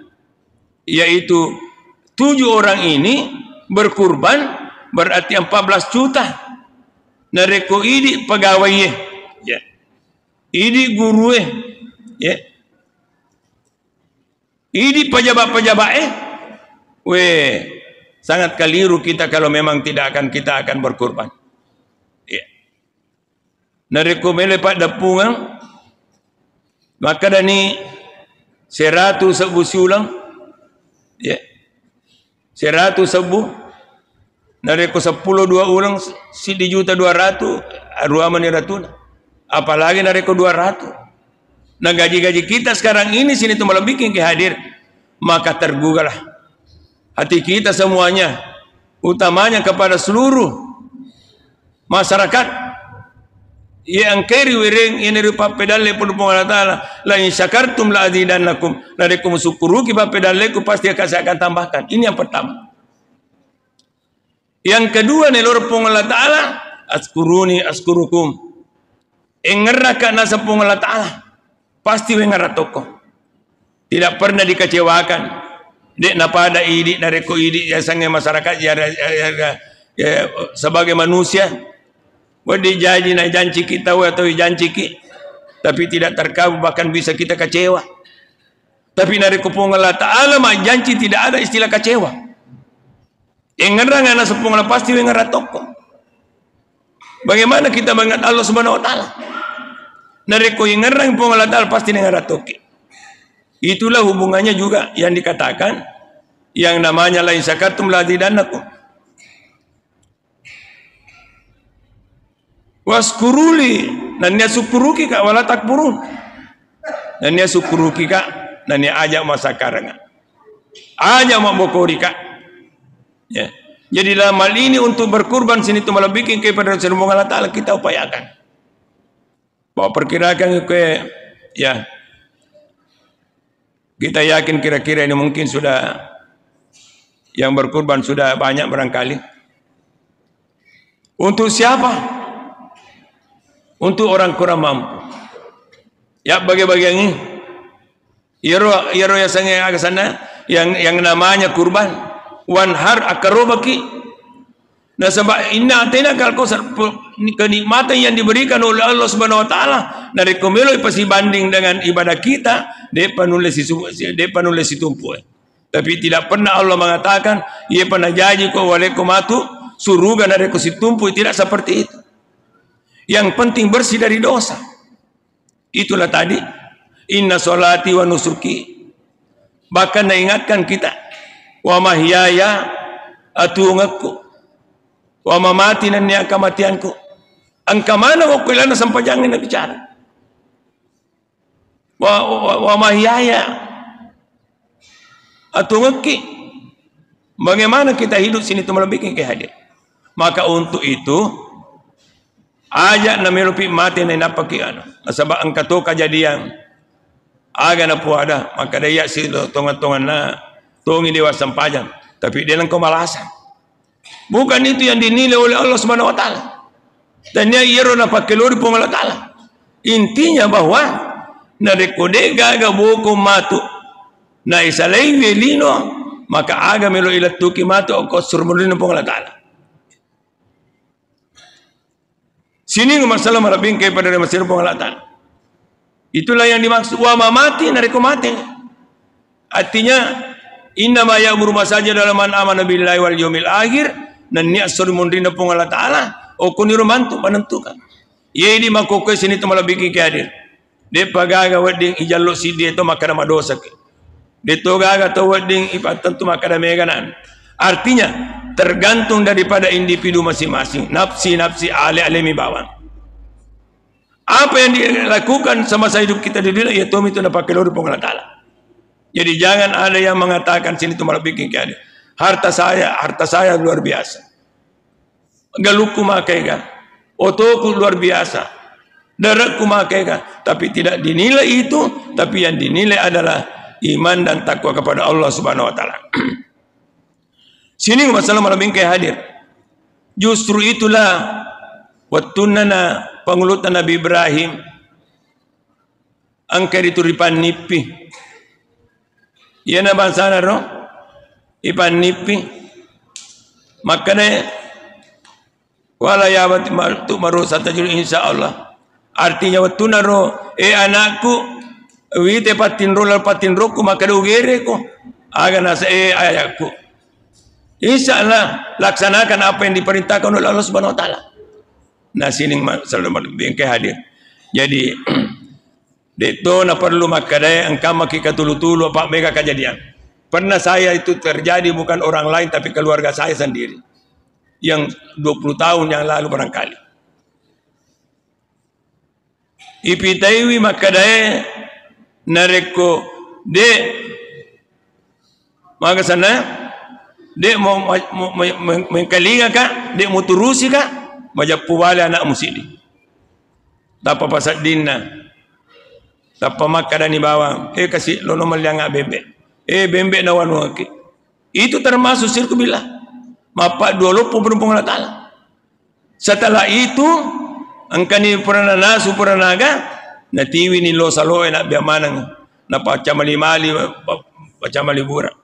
Speaker 1: yaitu 7 orang ini berkurban berarti 14 juta nareko ini pegawai ya ini guru ya ini pejabat-pejabat sangat keliru kita kalau memang kita akan berkurban ya. nareko mele pak dapungang maka dani 100 sebu siulang ya 100 sebu nareko 10 dua ulang si di juta 200 aruaman ratuna apalagi nareko 200. Nah gaji-gaji kita sekarang ini sini tuh malah bikin kehadir, maka tergugahlah hati kita semuanya, utamanya kepada seluruh masyarakat yang keri wireng ini rupa pedalle pun Allah Ta'ala la in syakartum la azidannakum larikum syukuruki pa pedalleku pasti saya akan tambahkan. Ini yang pertama. Yang kedua nih lor pun Allah Ta'ala askuruni askurukum engeraka nasa pun Allah Ta'ala pasti wengarat toko tidak pernah dikecewakan dek napada idi nareko idi ya sange masyarakat ya sebagai manusia wadi janji na janji kita atau janji ki tapi tidak terkabul bahkan bisa kita kecewa. Tapi nareko pun Allah Ta'ala mah janji tidak ada istilah kecewa. Engerang ana sepung Allah pasti wengarat toko. Bagaimana kita mengingat Allah Subhanahu wa taala? Nareko engerang pun Allah Ta'ala pasti wengarat toko. Itulah hubungannya juga yang dikatakan yang namanya la in syakartum la azidannakum. Waskuruli nanya syukuruki kak wala takburun nanya syukuruki kak nanya ajak masa karangan ajak mabokori kak ya. Jadi dalam hal ini untuk berkurban sini itu malah bikin kepada Rasulullah Ta'ala kita upayakan bahwa perkirakan ke ya kita yakin kira-kira ini mungkin sudah yang berkurban sudah banyak barangkali. Untuk siapa? Untuk orang kurang mampu. Ya bagi-bagi ini. Yaro ya sange agak sana yang namanya kurban. Wanhar akarobaki. Nah sebab inna atina kal kausar kenikmatan yang diberikan oleh Allah Subhanahu wa taala dari komelo pasti banding dengan ibadah kita depa nulis tumpu. Tapi tidak pernah Allah mengatakan ia pernah janji ko walakumatu suruga dari tumpu, tidak seperti itu. Yang penting bersih dari dosa. Itulah tadi inna sholati wa nusuki. Bahkan ingatkan kita wa mahyaya atungaku wa mamati nan ya kematianku. Angka mana waktu lana sampai jangan bicara. Wa mahyaya atungaki. Bagaimana kita hidup sini itu melebihi kehadir. Maka untuk itu ajak na merupi mati na napaki ano sebab angka to kejadian aga na po ada maka daya si tongan-tongan na tongi dewa sampajang tapi dia lang kemalasan bukan itu yang dinilai oleh Allah Subhanahu wa taala dan dia iro na pakelori po Allah taala intinya bahwa na rekode gaga boko matu na isalai velino maka aga melo ilatuki matu ko surmulino po Allah taala. Sini masalah marabing kepada Masir Allah Ta'ala. Itulah yang dimaksud wa mamati nareko mati. Artinya inna ma ya'muru masaja dalam man amana billahi wal yaumil akhir dan niat surmundina pun Allah Ta'ala o kuniru mantu menentukan. Ye di makoko sini tu malah bikin kehadir. De pagaga wedding ijallo sidi itu maka nama dosa ke. De togaga to wedding ipatan tu maka meganan. Artinya tergantung daripada individu masing-masing, nafsi alimi bawang. Apa yang dilakukan semasa hidup kita di dunia, ya itu nak pakai lori Allah Ta'ala. Jadi jangan ada yang mengatakan sini itu malah bikin kehadir. Harta saya luar biasa. Galuku makaiga, otoku luar biasa, darahku makaiga. Tapi tidak dinilai itu, tapi yang dinilai adalah iman dan takwa kepada Allah Subhanahu wa Ta'ala. Sini masalah malam ini hadir. Justru itulah wattunana pangulutan Nabi Ibrahim angker itu ripan nipi. Ia na bansana ro ipan nipi. Makanya wala yawat tu marusa tajul insyaallah. Artinya wattuna ro anakku wite patin roku maka ugere ko aga nasa ayakku. Insyaallah laksanakan apa yang diperintahkan oleh Allah Subhanahu wa taala. sining selamat bengke hadir. Jadi itu na perlu makadai engkau makika tulu-tulu apa mega kejadian. Pernah saya itu terjadi bukan orang lain tapi keluarga saya sendiri. Yang 20 tahun yang lalu barangkali. Ipitaiwi makadai nareko de maka sana de mau mengkalinga ka de mau turusi ka majapu wale anak musidi. Tapa pasat dinna tapa makadani bawang kasih lono malianga bebek bebek na wanu ke itu termasuk sirku billah mapa dulu berhubung Allah Ta'ala. Setelah itu angkani purana supuranaga natiwi ni lo salo enak biamanang na paca mali-mali paca malibura.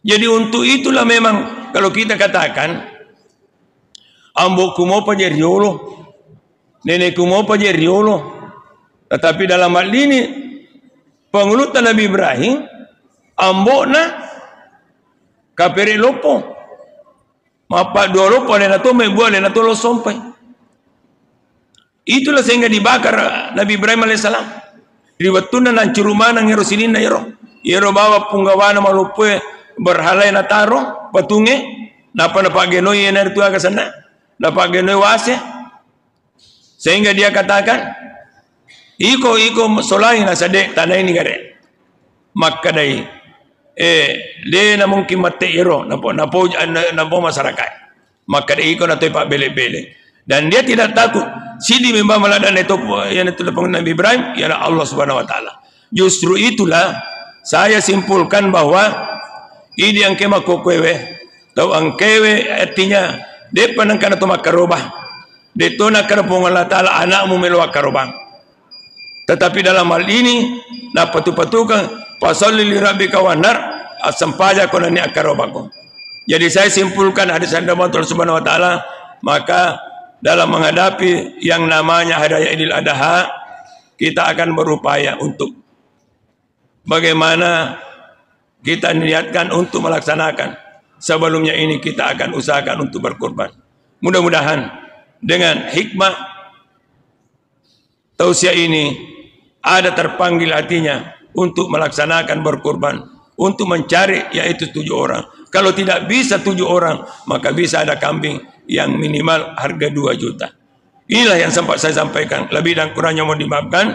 Speaker 1: Jadi untuk itulah memang kalau kita katakan ambokku mau pajeriolo nenekku mau pajeriolo, tetapi dalam hal ini pengulutan Nabi Ibrahim ambokna kapere lopo mapa dua lopo lena to membuat lena to lo sompai. Itulah sehingga dibakar Nabi Ibrahim alaihissalam. Riwatuna nan curumana ngero sinina yero bawa punggawana malupue berhalai na taro patunge napa na pagenoi ener tu aga sana na pagenoi wase sehingga dia katakan iko solai na sade tanah ini gare makadai le na mungkin mate iro napo masyarakat makadai iko na toy pak bele-bele dan dia tidak takut sidi memang maladan itu yang itu Nabi Ibrahim ialah Allah Subhanahu wa taala. Justru itulah saya simpulkan bahwa ini yang kema kokwewe tau angkewe artinya de panangkana to makarobah de to na karapong Allah Ta'ala anakmu melwa karobang. Tetapi dalam hal ini na patu-patukan pasalli li rabbika wanar asampaja konani akarobako. Jadi saya simpulkan hadis Allah Subhanahu wa taala maka dalam menghadapi yang namanya Hari Raya Idul Adha kita akan berupaya untuk bagaimana kita niatkan untuk melaksanakan. Sebelumnya ini kita akan usahakan untuk berkorban. Mudah-mudahan dengan hikmah tausiah ini ada terpanggil hatinya untuk melaksanakan berkorban, untuk mencari yaitu 7 orang. Kalau tidak bisa 7 orang, maka bisa ada kambing yang minimal harga 2 juta. Inilah yang sempat saya sampaikan. Lebih dan kurangnya mohon dimaafkan.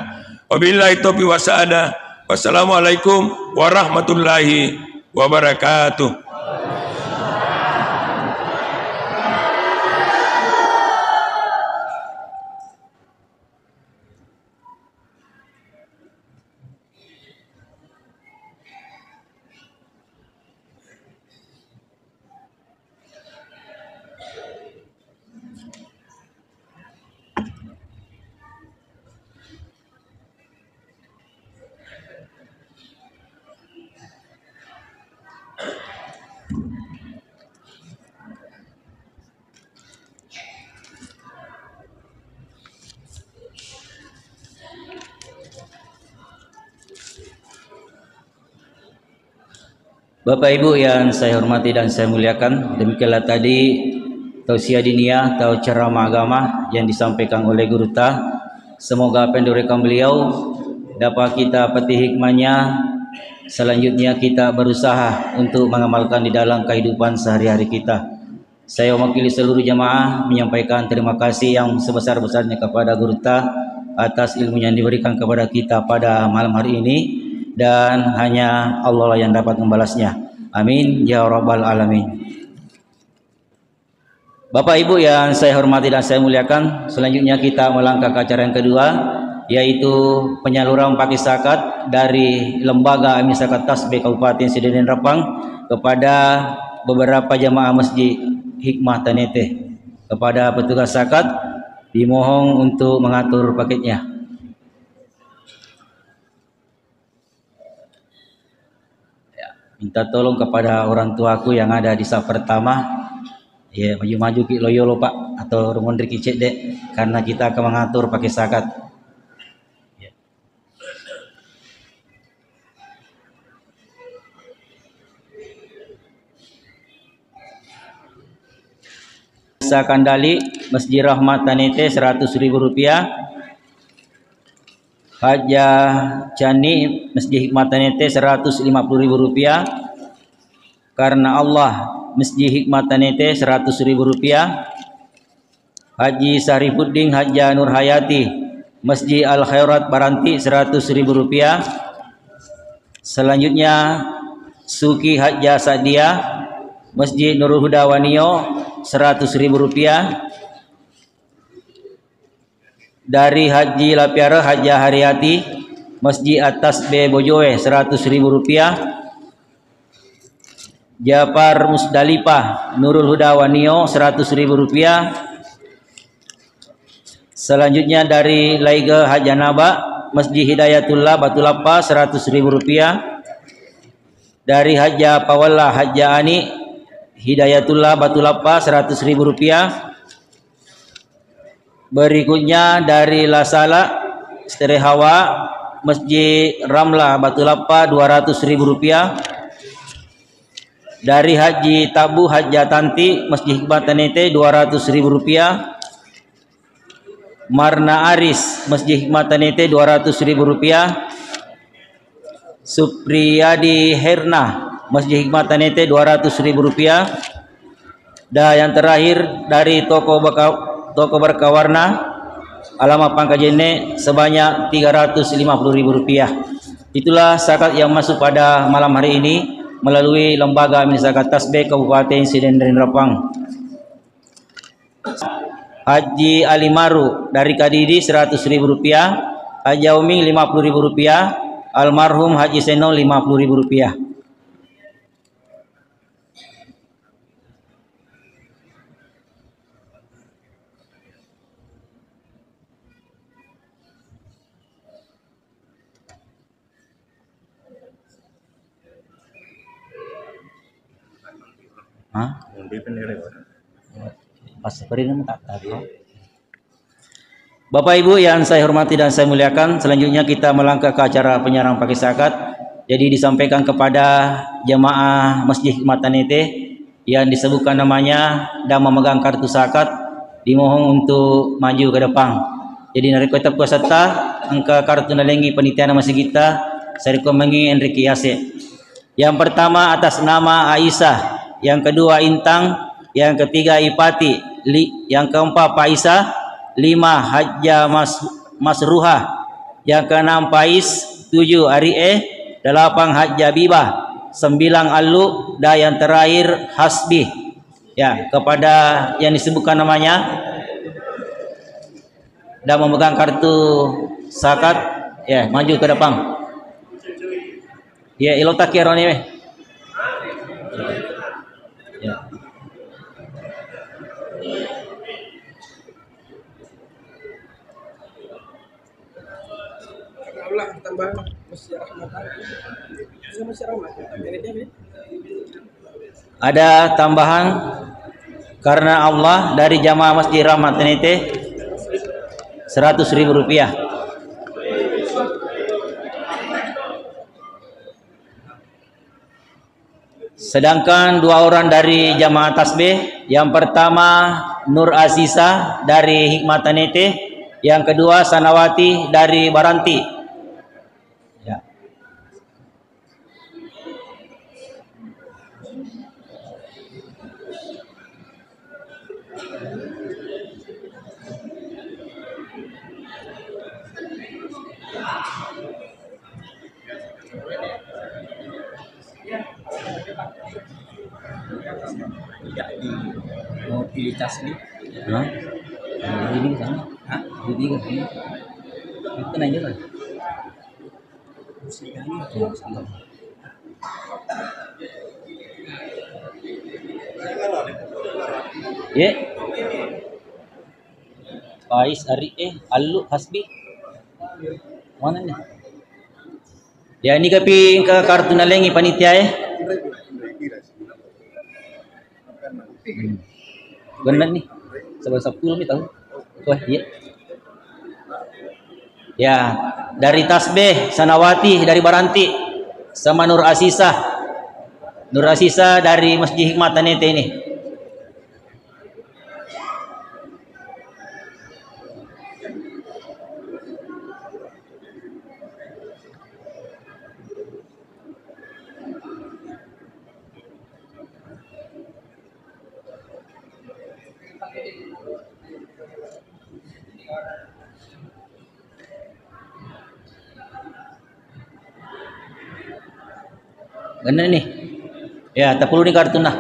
Speaker 1: Wabillahi taufiq wassadah. Wassalamualaikum warahmatullahi wabarakatuh.
Speaker 2: Bapak Ibu yang saya hormati dan saya muliakan, demikianlah tadi tausiah diniyah atau ceramah agama yang disampaikan oleh Guru Ta. Semoga apa yang diberikan beliau dapat kita petik hikmahnya. Selanjutnya kita berusaha untuk mengamalkan di dalam kehidupan sehari-hari kita. Saya mewakili seluruh jamaah menyampaikan terima kasih yang sebesar-besarnya kepada Guru Ta atas ilmu yang diberikan kepada kita pada malam hari ini. Dan hanya Allah lah yang dapat membalasnya. Amin ya rabbal alamin. Bapak Ibu yang saya hormati dan saya muliakan, selanjutnya kita melangkah ke acara yang kedua, yaitu penyaluran paket zakat dari Lembaga Amin Zakat Tasbih Kabupaten Sidin Repang kepada beberapa jamaah Masjid Hikmah Tanete. Kepada petugas zakat dimohon untuk mengatur paketnya. Minta tolong kepada orang tuaku yang ada di saf pertama, ya maju-maju ki loyo Pak atau rumondri ki cek dek, karena kita akan mengatur pakai zakat. Ya. Isa Kandali, Masjid Rahmat Tanete Rp100.000. Haja Cani, Masjid Hikmat Tanete Rp150.000. Karena Allah, Masjid Hikmat Tanete Rp100.000. Haji Sarifuddin Haja Nur Hayati, Masjid Al Khairat Baranti Rp100.000. Selanjutnya Suki Haja Sadia, Masjid Nurul Huda Wanio Rp100.000. Dari Haji Lapiara Haja Haryati, Masjid Atas B Bojoe Rp100.000. Jafar Musdalifah Nurul Huda Wanio Rp100.000. Selanjutnya dari Laiga Hajanaba, Masjid Hidayatullah Batu Lapa Rp100.000. Dari Haja Pawalla Haja Ani Hidayatullah Batu Lapa Rp100.000. Berikutnya dari Lasala Sterehawa, Masjid Ramlah Batu Lapa Rp200.000. Dari Haji Tabu Haja Tanti, Masjid Hikmat Tanete Rp200.000. Marna Aris, Masjid Hikmat Tanete Rp200.000. Supriyadi Herna, Masjid Hikmat Tanete Rp200.000. Dan yang terakhir dari toko berkawarna alamat Pangkajene sebanyak Rp350.000. Itulah zakat yang masuk pada malam hari ini melalui Lembaga Amin Zakat Tasbih Kabupaten Sidendren Rapang. Haji Alimaru dari Kadidi Rp100.000. Haji Umi Rp50.000. Almarhum Haji Seno Rp50.000. Bapak Ibu yang saya hormati dan saya muliakan, selanjutnya kita melangkah ke acara penyerahan paket zakat. Jadi disampaikan kepada jemaah Masjid Hikmat Tanete yang disebutkan namanya dan memegang kartu zakat, dimohon untuk maju ke depan. Jadi nari kota peserta angka kartu nalengi panitia masjid kita, saya rekomengi Enrique Yase. Yang pertama atas nama Aisyah, yang kedua Intang, yang ketiga Ipati, yang keempat Paisa, 5 Haja Masruha, yang keenam Pais, 7 Arie, 8 Haja Bibah, 9 Alu, dan yang terakhir Hasbi. Ya, kepada yang disebutkan namanya dan memegang kartu zakat, ya maju ke depan. Ya, ilota kironi weh. Ya. Ada tambahan karena Allah dari jamaah Masjid Rahmat Tanete Rp100.000. Sedangkan 2 orang dari jamaah tasbih, yang pertama Nur Aziza dari Hikmat Tanete, yang kedua Sanawati dari Baranti. Ya. Mau pilih tasbih? Hah? Ini sana? Hah? Ini kan? Itu nanya kan? Ya. Pais Ari Alu Hasbi. Mana nih? Ya ini kapi ke kartu nalengi panitia Benar nih. Sebab 10 nih tahu. Wah, iya. Ya, dari Tasbih Sanawati dari Baranti sama Nur Asisah. Nur Asisah dari Masjid Hikmat Tanete ini. Benar nih. Ya, tak perlu nih kartun nah.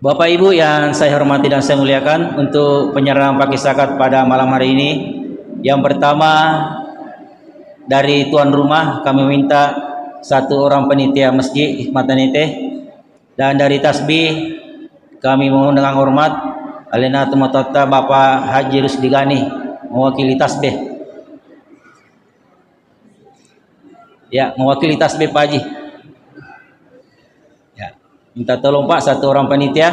Speaker 2: Bapak Ibu yang saya hormati dan saya muliakan, untuk penyerahan pakai zakat pada malam hari ini, yang pertama dari tuan rumah kami minta satu orang panitia masjid Hikmatan Neteh, dan dari tasbih kami mohon dengan hormat Alena Tumatota Bapak Haji Rusdi Gani mewakili tasbih. Ya, mewakili tasbih Pak Haji. Ya, minta tolong Pak satu orang panitia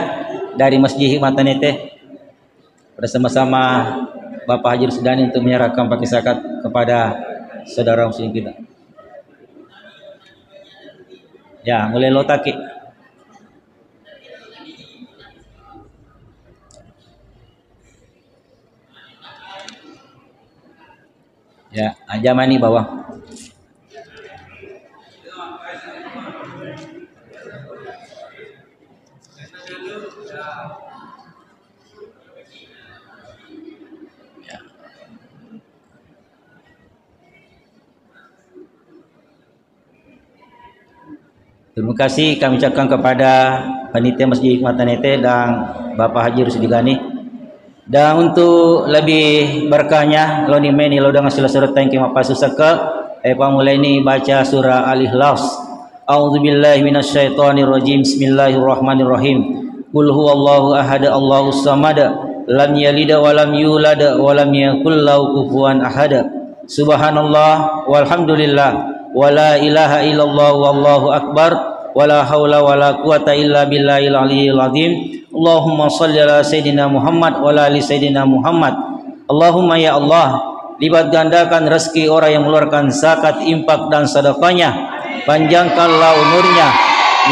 Speaker 2: dari Masjid Hikmatan Neteh bersama-sama Bapak Haji Rusdi Gani untuk menyerahkan pakai zakat kepada saudara muslim kita. Ya, mulai lotaki. Ya, aja mani bawah. Terima kasih kami ucapkan kepada panitia Masjid Hikmatan Neteh dan Bapak Haji Rusdi Gani. Dan untuk lebih berkahnya lo ni meni lo dengan sila surat tangki mapasu saka mulai ni baca surah Al-Ikhlas. A'udzubillahi minasyaitonirrajim. Bismillahirrahmanirrahim. Qul huwallahu ahad Allahus samad lam yalid wa lam yulad wa lam yakul lahu kufuwan ahad. Subhanallah walhamdulillah wala ilaha illallah wallahu akbar wala haula wala quwata illa billahil aliyyil azim. Allahumma shalli ala sayidina Muhammad wa ala ali sayidina Muhammad. Allahumma ya Allah, lipat gandakan rezeki orang yang mengeluarkan zakat, infak dan sedekahnya, panjangkanlah umurnya,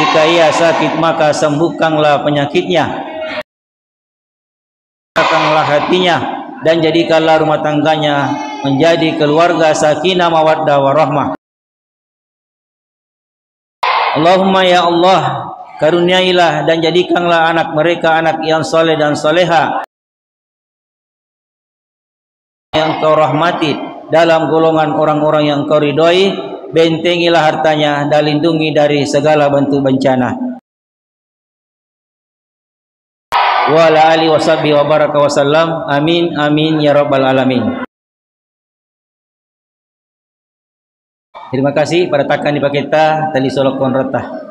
Speaker 2: jika ia sakit maka sembuhkanlah penyakitnya, lapangkanlah hatinya, dan jadikanlah rumah tangganya menjadi keluarga sakinah mawaddah warahmah. Allahumma ya Allah, karuniailah dan jadikanlah anak mereka anak yang soleh dan soleha, yang kau rahmati, dalam golongan orang-orang yang kau ridhoi. Bentengilah hartanya dan lindungi dari segala bentuk bencana. Wa ala alihi washabihi wa baraka wasallam. Amin amin ya rabbal alamin. Terima kasih pada takan di paketa tali solok konrata.